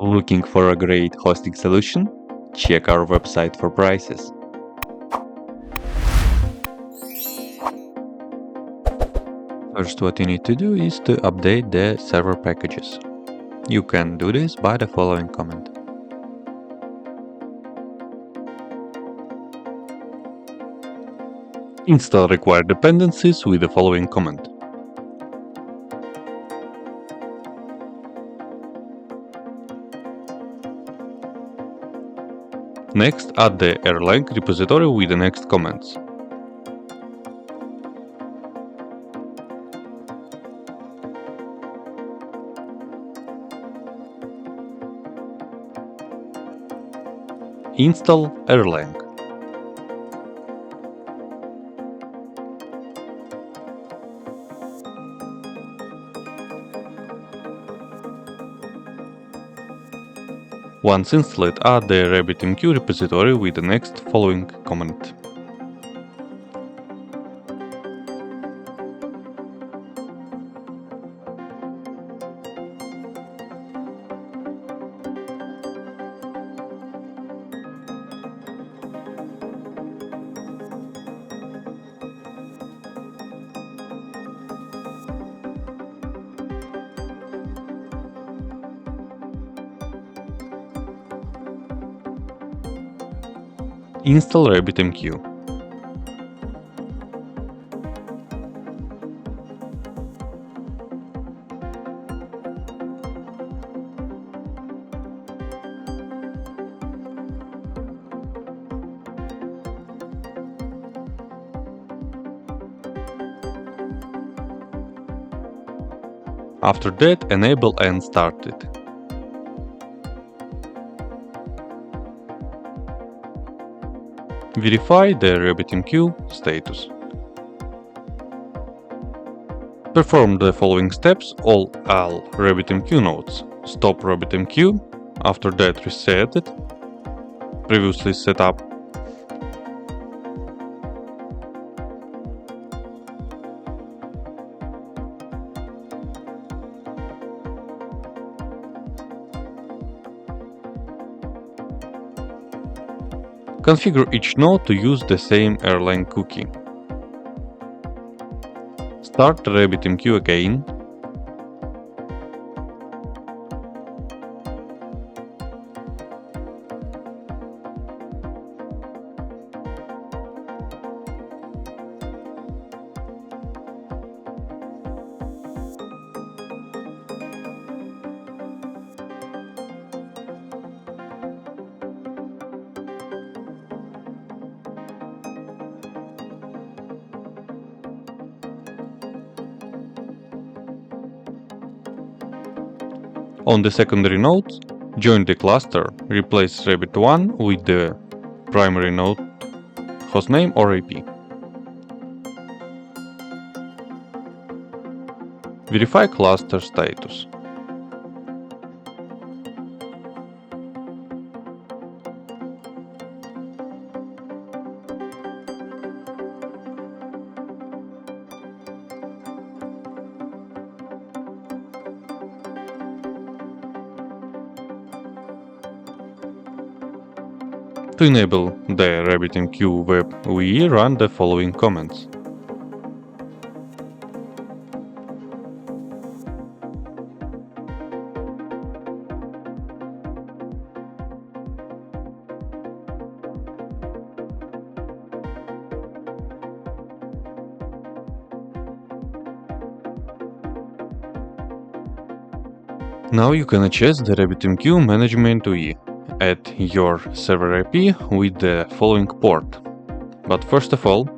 Looking for a great hosting solution? Check our website for prices. First, what you need to do is to update the server packages. You can do this by the following command. Install required dependencies with the following command. Next, add the Erlang repository with the next commands. Install Erlang. Once installed, add the rabbitmq repository with the next following command. Install rabbitmq. After that, enable and start it. Verify the rabbitmq status. Perform the following steps all rabbitmq nodes. Stop rabbitmq, after that reset it, previously set up. Configure each node to use the same Erlang cookie. Start rabbitmq again. On the secondary node, join the cluster, replace rabbit1 with the primary node hostname or IP. Verify cluster status. To enable the rabbitmq web UI, run the following commands. Now you can access the rabbitmq management UI. Add your server IP with the following port. But first of all,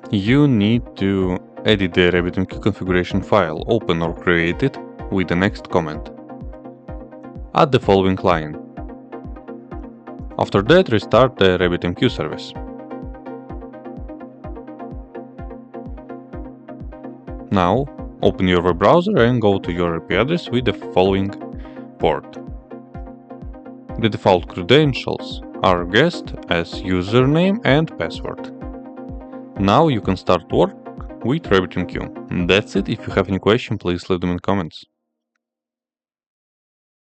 you need to edit the rabbitmq configuration file, open or create it with the next command. Add the following line. After that, restart the rabbitmq service. Now, open your web browser and go to your IP address with the following port. The default credentials are guessed as username and password. Now you can start work with rabbitmq. That's it. If you have any question, please leave them in comments.